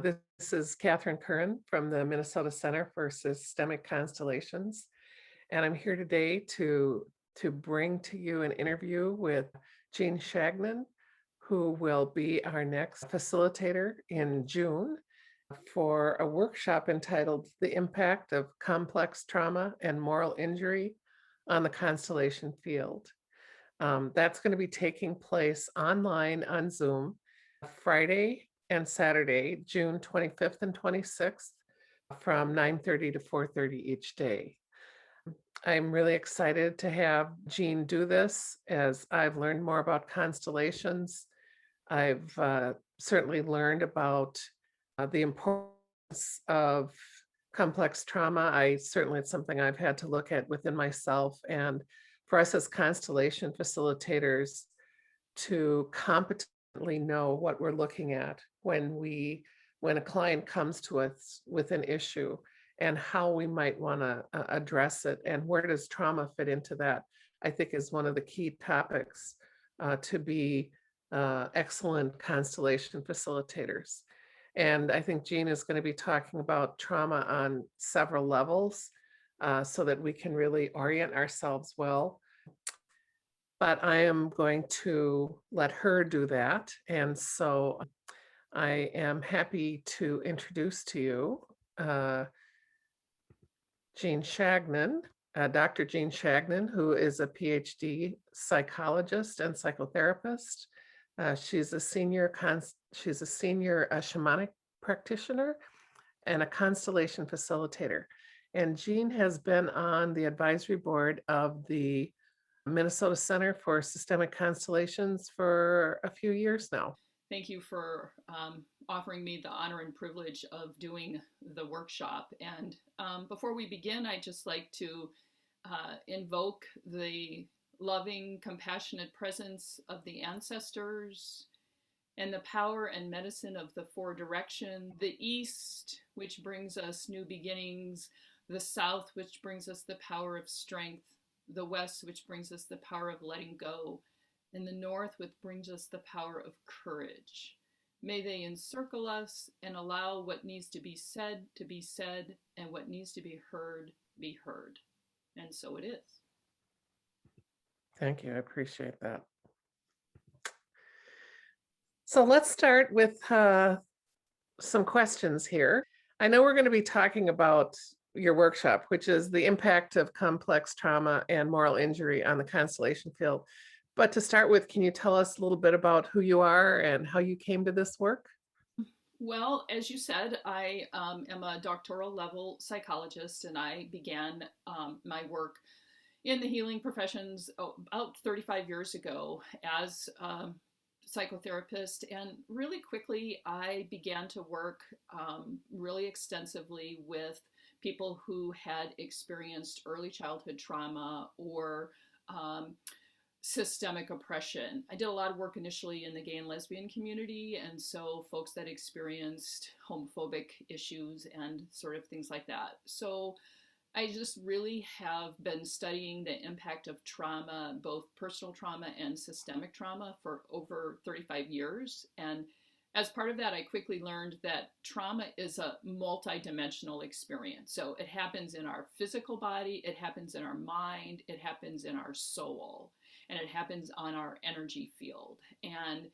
This is Catherine Curran from the Minnesota Center for Systemic Constellations, and I'm here today to bring to you an interview with Jean Chagnon, who will be our next facilitator in June for a workshop entitled "The Impact of Complex Trauma and Moral Injury on the Constellation Field." That's going to be taking place online on Zoom Friday and Saturday, June 25th and 26th, from 9:30 to 4:30 each day. I'm really excited to have Jean do this as I've learned more about constellations. I've certainly learned about the importance of complex trauma. It's something I've had to look at within myself, and for us as constellation facilitators to competently know what we're looking at when a client comes to us with an issue and how we might want to address it and where does trauma fit into that, I think is one of the key topics to be excellent constellation facilitators. And I think Jean is going to be talking about trauma on several levels so that we can really orient ourselves well. But I am going to let her do that. And so I am happy to introduce to you Jean Chagnon, Dr. Jean Chagnon, who is a Ph.D. psychologist and psychotherapist. She's a senior shamanic practitioner and a constellation facilitator. And Jean has been on the advisory board of the Minnesota Center for Systemic Constellations for a few years now. Thank you for offering me the honor and privilege of doing the workshop. And before we begin, I'd just like to invoke the loving, compassionate presence of the ancestors and the power and medicine of the four directions, the East, which brings us new beginnings, the South, which brings us the power of strength, the West, which brings us the power of letting go, and the North, which brings us the power of courage. May they encircle us and allow what needs to be said, and what needs to be heard. And so it is. Thank you. I appreciate that. So let's start with some questions here. I know we're going to be talking about your workshop, which is the impact of complex trauma and moral injury on the constellation field. But to start with, can you tell us a little bit about who you are and how you came to this work? Well, as you said, I am a doctoral level psychologist, and I began my work in the healing professions about 35 years ago as a psychotherapist. And really quickly, I began to work really extensively with people who had experienced early childhood trauma or systemic oppression. I did a lot of work initially in the gay and lesbian community, and so folks that experienced homophobic issues and sort of things like that. So I just really have been studying the impact of trauma, both personal trauma and systemic trauma, for over 35 years. And as part of that, I quickly learned that trauma is a multidimensional experience. So it happens in our physical body, it happens in our mind, it happens in our soul, and it happens on our energy field. And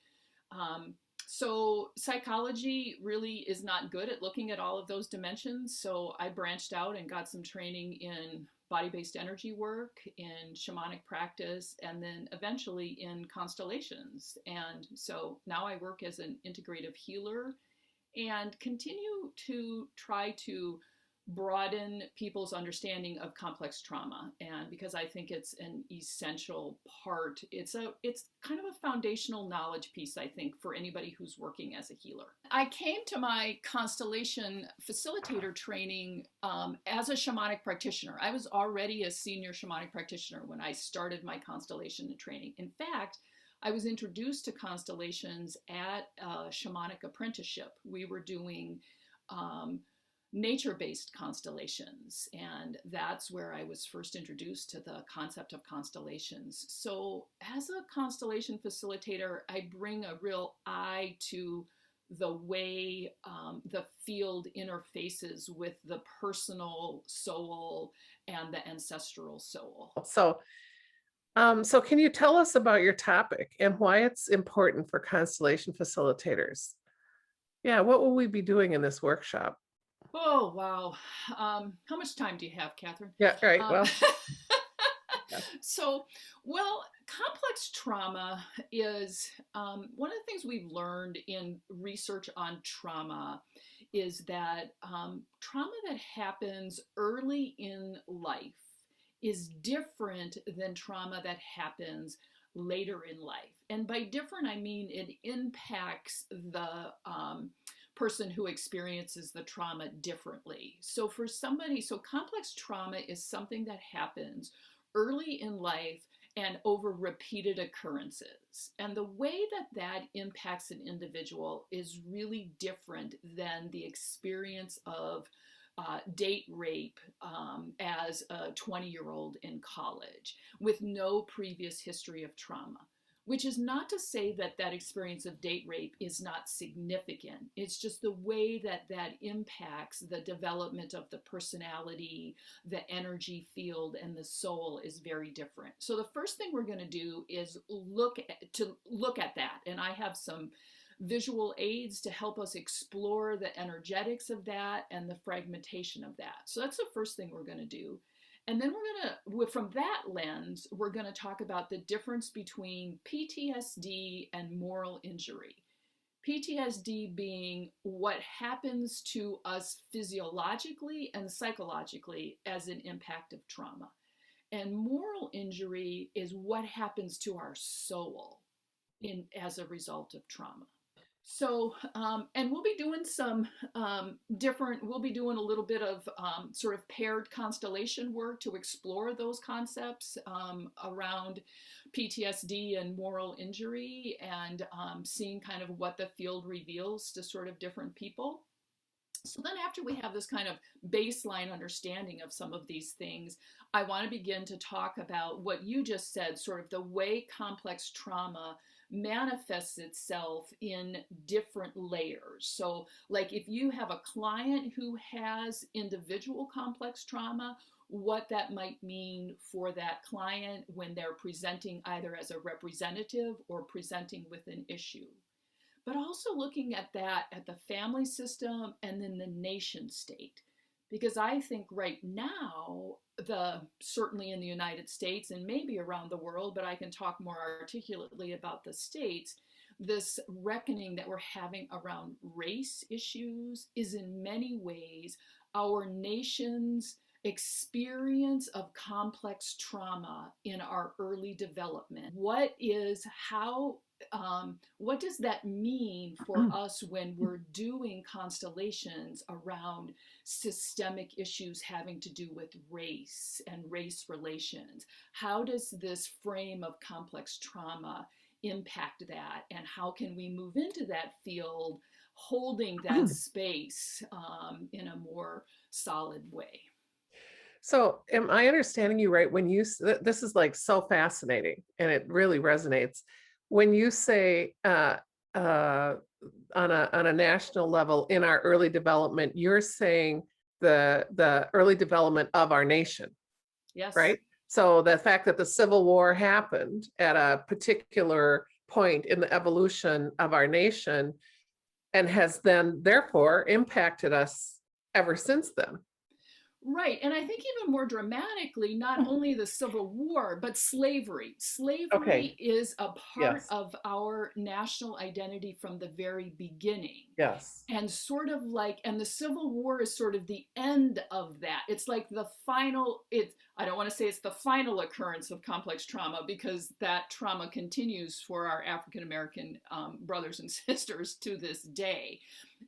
so psychology really is not good at looking at all of those dimensions. So I branched out and got some training in body-based energy work, in shamanic practice, and then eventually in constellations. And so now I work as an integrative healer and continue to try to broaden people's understanding of complex trauma. And because I think it's an essential part, it's kind of a foundational knowledge piece, I think, for anybody who's working as a healer. I came to my constellation facilitator training as a shamanic practitioner. I was already a senior shamanic practitioner when I started my constellation training. In fact, I was introduced to constellations at a shamanic apprenticeship. We were doing nature-based constellations, and that's where I was first introduced to the concept of constellations. So as a constellation facilitator, I bring a real eye to the way the field interfaces with the personal soul and the ancestral soul. So can you tell us about your topic and why it's important for constellation facilitators? Yeah, what will we be doing in this workshop? Oh, wow. How much time do you have, Catherine? Yeah, right. Um, Well, yeah. so, well, complex trauma is one of the things we've learned in research on trauma is that trauma that happens early in life is different than trauma that happens later in life. And by different, I mean it impacts the person who experiences the trauma differently. So, for somebody, so complex trauma is something that happens early in life and over repeated occurrences. And the way that that impacts an individual is really different than the experience of date rape as a 20-year-old in college with no previous history of trauma. Which is not to say that that experience of date rape is not significant. It's just the way that that impacts the development of the personality, the energy field, and the soul is very different. So the first thing we're going to do is look at that, and I have some visual aids to help us explore the energetics of that and the fragmentation of that. So that's the first thing we're going to do. And then from that lens, we're going to talk about the difference between PTSD and moral injury. PTSD being what happens to us physiologically and psychologically as an impact of trauma. And moral injury is what happens to our soul as a result of trauma. So, and we'll be doing some we'll be doing a little bit of sort of paired constellation work to explore those concepts around PTSD and moral injury and seeing kind of what the field reveals to sort of different people. So then after we have this kind of baseline understanding of some of these things, I want to begin to talk about what you just said, sort of the way complex trauma manifests itself in different layers. So like if you have a client who has individual complex trauma, what that might mean for that client when they're presenting either as a representative or presenting with an issue, but also looking at that at the family system and then the nation state. Because I think right now, certainly in the United States and maybe around the world, but I can talk more articulately about the states, this reckoning that we're having around race issues is in many ways our nation's experience of complex trauma in our early development. What does that mean for us when we're doing constellations around systemic issues having to do with race and race relations? How does this frame of complex trauma impact that? And how can we move into that field holding that space in a more solid way? So am I understanding you right when this is like so fascinating and it really resonates when you say uh, on a national level in our early development, you're saying the early development of our nation, Yes. right? So the fact that the Civil War happened at a particular point in the evolution of our nation and has then therefore impacted us ever since then. Right. And I think even more dramatically, not only the Civil War, but slavery. Okay. Slavery is a part Yes. of our national identity from the very beginning. Yes. And sort of like, and the Civil War is sort of the end of that. It's like the final, I don't want to say it's the final occurrence of complex trauma because that trauma continues for our African American brothers and sisters to this day.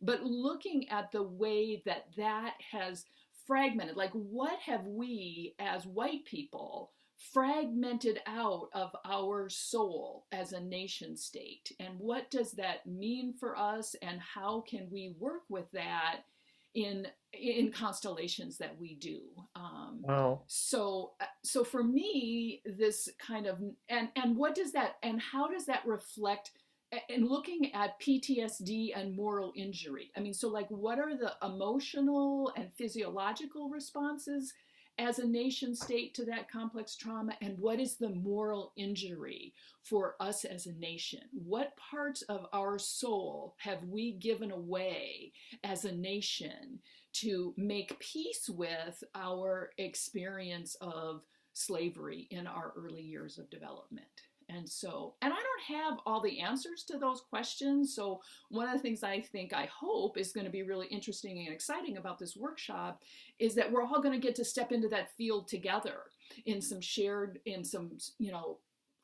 But looking at the way that that has fragmented, like what have we as white people fragmented out of our soul as a nation state, and what does that mean for us, and how can we work with that in constellations that we do. Wow. So for me, this kind of and what does that and how does that reflect and looking at PTSD and moral injury. I mean, so like, what are the emotional and physiological responses as a nation state to that complex trauma? And what is the moral injury for us as a nation? What parts of our soul have we given away as a nation to make peace with our experience of slavery in our early years of development? And so, and I don't have all the answers to those questions. So, one of the things I hope is going to be really interesting and exciting about this workshop is that we're all going to get to step into that field together in some shared, in some,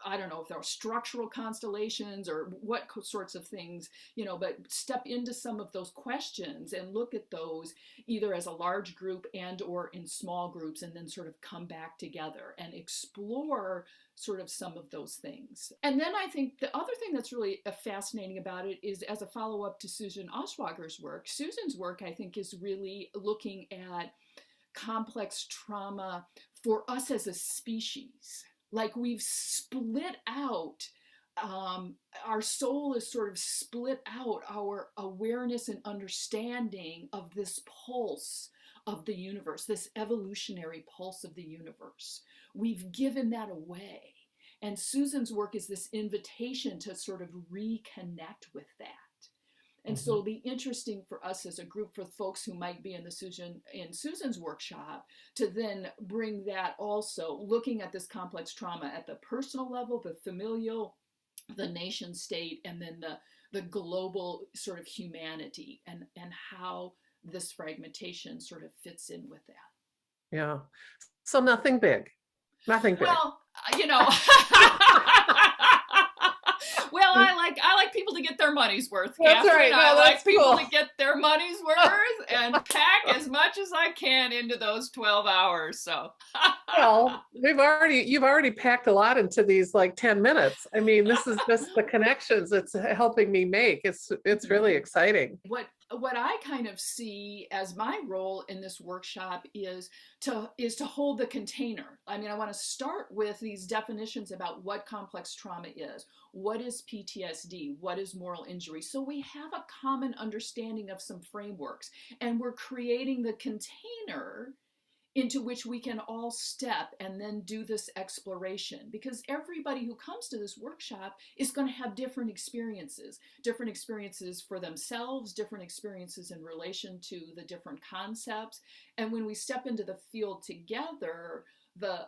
I don't know if there are structural constellations or what sorts of things, but step into some of those questions and look at those either as a large group and or in small groups, and then sort of come back together and explore sort of some of those things. And then I think the other thing that's really fascinating about it is, as a follow-up to Susan Oswager's work, Susan's work, I think, is really looking at complex trauma for us as a species. Like, we've split out, our soul is sort of split out our awareness and understanding of this pulse of the universe, this evolutionary pulse of the universe. We've given that away. And Susan's work is this invitation to sort of reconnect with that. And so it'll be interesting for us as a group, for folks who might be in Susan's workshop, to then bring that also, looking at this complex trauma at the personal level, the familial, the nation state, and then the global sort of humanity, and how this fragmentation sort of fits in with that. Yeah. So nothing big. Nothing big. Well, well, I like people to get their money's worth. That's Catherine. right. No, I like people cool. to get their money's worth and pack as much as I can into those 12 hours. So, well, you've already packed a lot into these like 10 minutes. I mean, this is just the connections it's helping me make. It's really exciting. What I kind of see as my role in this workshop is to hold the container. I mean, I want to start with these definitions about what complex trauma is. What is PTSD? What is moral injury? So we have a common understanding of some frameworks, and we're creating the container into which we can all step and then do this exploration, because everybody who comes to this workshop is going to have different experiences for themselves, different experiences in relation to the different concepts. And when we step into the field together, the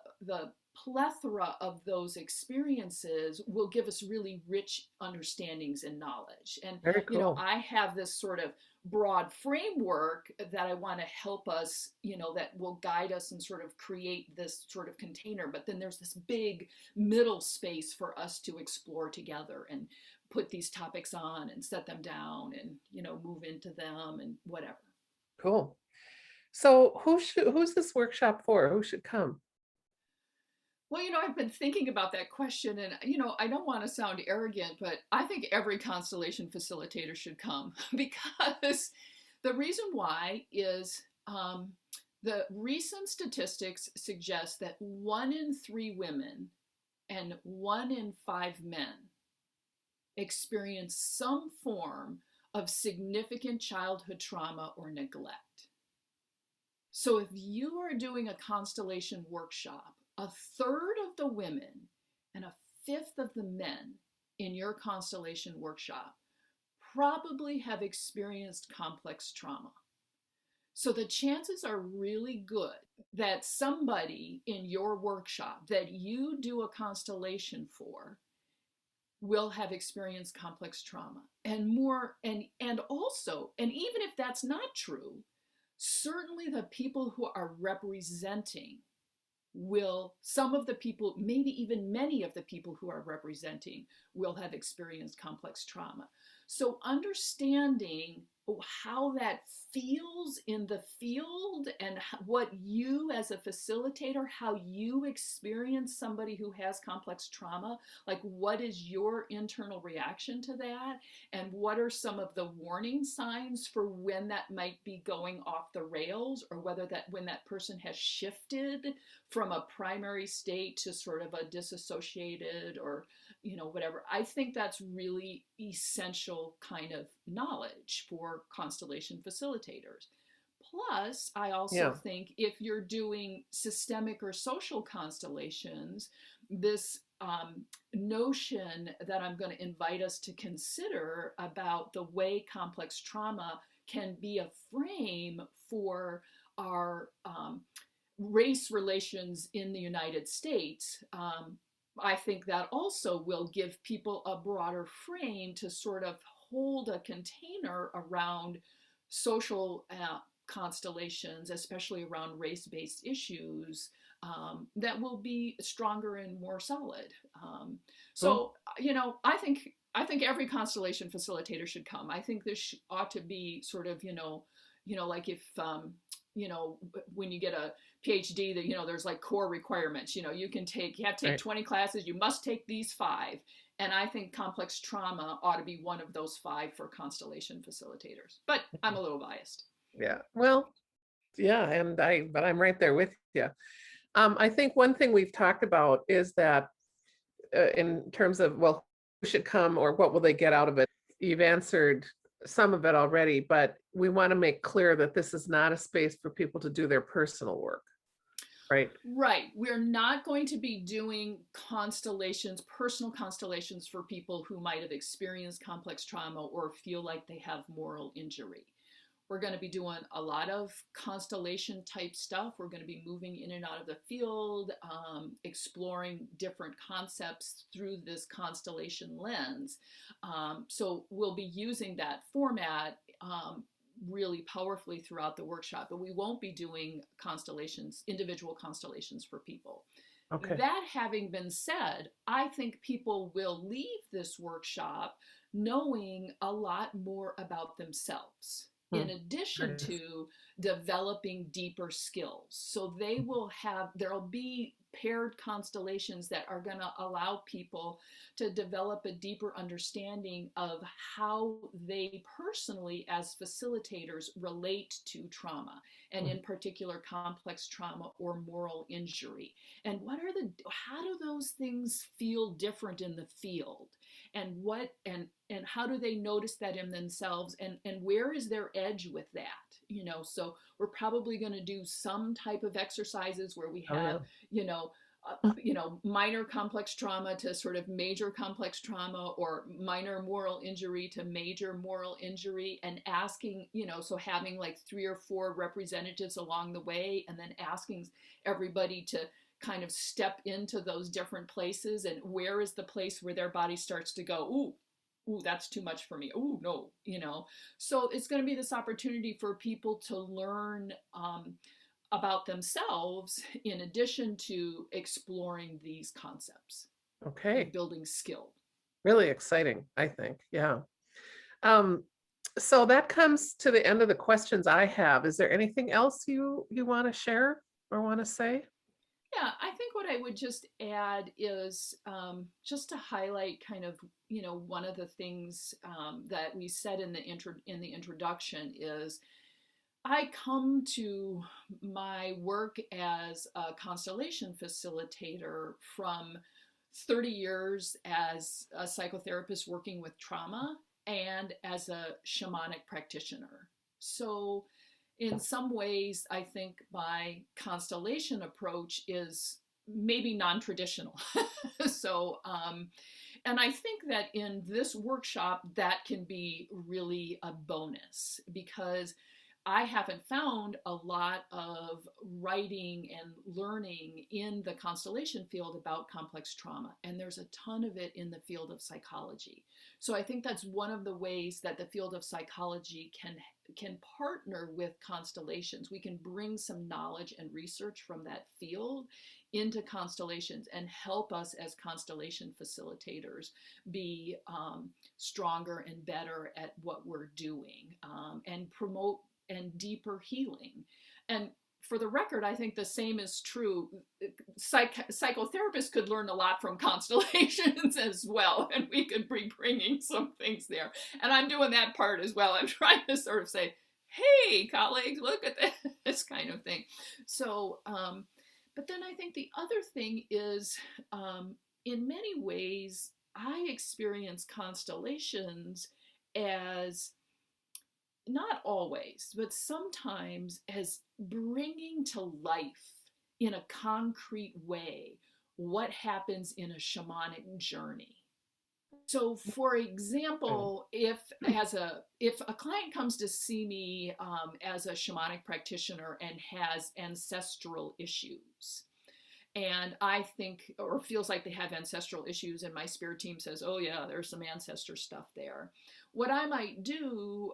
plethora of those experiences will give us really rich understandings and knowledge. And Very cool. I have this sort of broad framework that I want to help us, that will guide us and sort of create this sort of container. But then there's this big middle space for us to explore together and put these topics on and set them down and, move into them and whatever. Cool. So who's this workshop for? Who should come? Well, I've been thinking about that question, and, I don't want to sound arrogant, but I think every Constellation facilitator should come, because the reason why is the recent statistics suggest that 1 in 3 women and 1 in 5 men experience some form of significant childhood trauma or neglect. So if you are doing a Constellation workshop, 1/3 of the women and 1/5 of the men in your Constellation workshop probably have experienced complex trauma. So the chances are really good that somebody in your workshop that you do a constellation for will have experienced complex trauma. And more, and also, and even if that's not true, certainly the people who are representing some of the people, maybe even many of the people who are representing, will have experienced complex trauma. So understanding how that feels in the field, and what you as a facilitator, how you experience somebody who has complex trauma, like what is your internal reaction to that, and what are some of the warning signs for when that might be going off the rails, or when that person has shifted from a primary state to sort of a disassociated or whatever. I think that's really essential kind of knowledge for constellation facilitators. Plus, I also Yeah. think if you're doing systemic or social constellations, this notion that I'm going to invite us to consider about the way complex trauma can be a frame for our race relations in the United States, I think that also will give people a broader frame to sort of hold a container around social constellations, especially around race-based issues, that will be stronger and more solid. Mm. So, I think every constellation facilitator should come. I think this ought to be sort of, like if when you get a Ph.D. that there's like core requirements. You have to take Right. 20 classes. You must take these 5, and I think complex trauma ought to be one of those 5 for constellation facilitators. But I'm a little biased. Yeah. Well, yeah, but I'm right there with you. I think one thing we've talked about is that in terms of, well, who should come or what will they get out of it? You've answered some of it already, but we want to make clear that this is not a space for people to do their personal work, right? Right. We're not going to be doing constellations, personal constellations for people who might have experienced complex trauma or feel like they have moral injury. We're going to be doing a lot of constellation type stuff. We're going to be moving in and out of the field, exploring different concepts through this constellation lens. So we'll be using that format really powerfully throughout the workshop, but we won't be doing constellations, individual constellations for people. Okay. That having been said, I think people will leave this workshop knowing a lot more about themselves in addition Nice. to developing deeper skills. So there'll be paired constellations that are going to allow people to develop a deeper understanding of how they personally, as facilitators, relate to trauma, and in particular, complex trauma or moral injury. And how do those things feel different in the field? And how do they notice that in themselves, and where is their edge with that? So we're probably going to do some type of exercises where we Oh, yeah. have minor complex trauma to sort of major complex trauma, or minor moral injury to major moral injury, and asking, so having like 3 or 4 representatives along the way, and then asking everybody to kind of step into those different places, and where is the place where their body starts to go, ooh, that's too much for me. Ooh, no, So it's going to be this opportunity for people to learn about themselves in addition to exploring these concepts and Okay. building skill. Really exciting, I think. Yeah. Um, so that comes to the end of the questions I have. Is there anything else you want to share or want to say? Yeah, I think what I would just add is just to highlight kind of, one of the things that we said in the introduction is I come to my work as a constellation facilitator from 30 years as a psychotherapist working with trauma and as a shamanic practitioner. So, in some ways, I think my constellation approach is maybe non traditional. so, and I think that in this workshop, that can be really a bonus because I haven't found a lot of writing and learning in the constellation field about complex trauma, and there's a ton of it in the field of psychology. So I think that's one of the ways that the field of psychology can partner with constellations. We can bring some knowledge and research from that field into constellations and help us as constellation facilitators be stronger and better at what we're doing, and promote and deeper healing. And for the record, I think the same is true. Psychotherapists could learn a lot from constellations as well, and we could be bringing some things there. And I'm doing that part as well. I'm trying to sort of say, hey, colleagues, look at this kind of thing. So, but then I think the other thing is, in many ways, I experience constellations as, not always, but sometimes, as bringing to life in a concrete way what happens in a shamanic journey. So, for example, if a client comes to see me as a shamanic practitioner and has ancestral issues, and I think or feels like they have ancestral issues, and my spirit team says, oh yeah, there's some ancestor stuff there, what I might do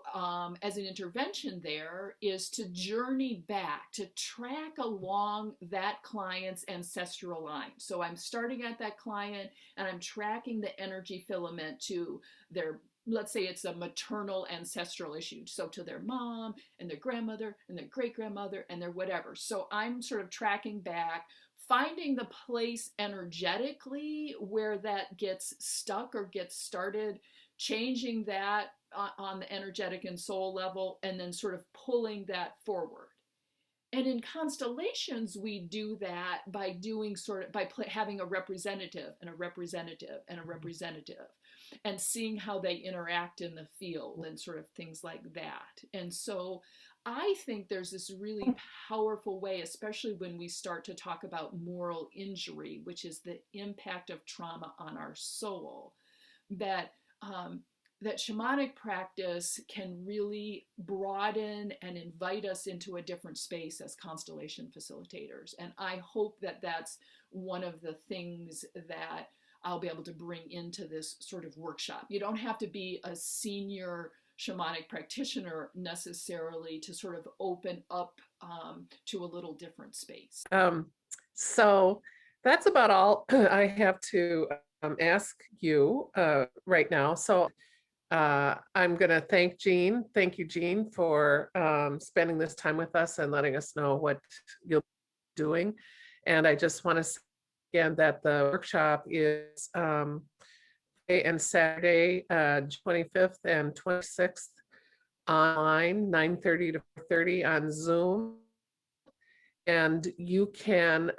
as an intervention there is to journey back, to track along that client's ancestral line. So I'm starting at that client and I'm tracking the energy filament to their, let's say it's a maternal ancestral issue, so to their mom and their grandmother and their great grandmother and their whatever. So I'm sort of tracking back, finding the place energetically where that gets stuck or gets started, changing that on the energetic and soul level, and then sort of pulling that forward. And in constellations, we do that by doing sort of by having a representative and a representative and a representative, and seeing how they interact in the field and sort of things like that. And so I think there's this really powerful way, especially when we start to talk about moral injury, which is the impact of trauma on our soul, that that shamanic practice can really broaden and invite us into a different space as constellation facilitators. And I hope that that's one of the things that I'll be able to bring into this sort of workshop. You don't have to be a senior shamanic practitioner necessarily to sort of open up to a little different space. So that's about all I have to ask you right now. So I'm going to thank Jean. Thank you, Jean, for spending this time with us and letting us know what you'll be doing. And I just want to say again that the workshop is Friday and Saturday, 25th and 26th online, 9:30 to 4:30 on Zoom. And you can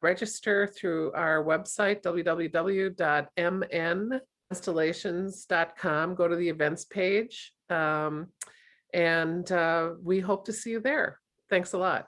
register through our website, www.mnconstellations.com. Go to the events page, and we hope to see you there. Thanks a lot.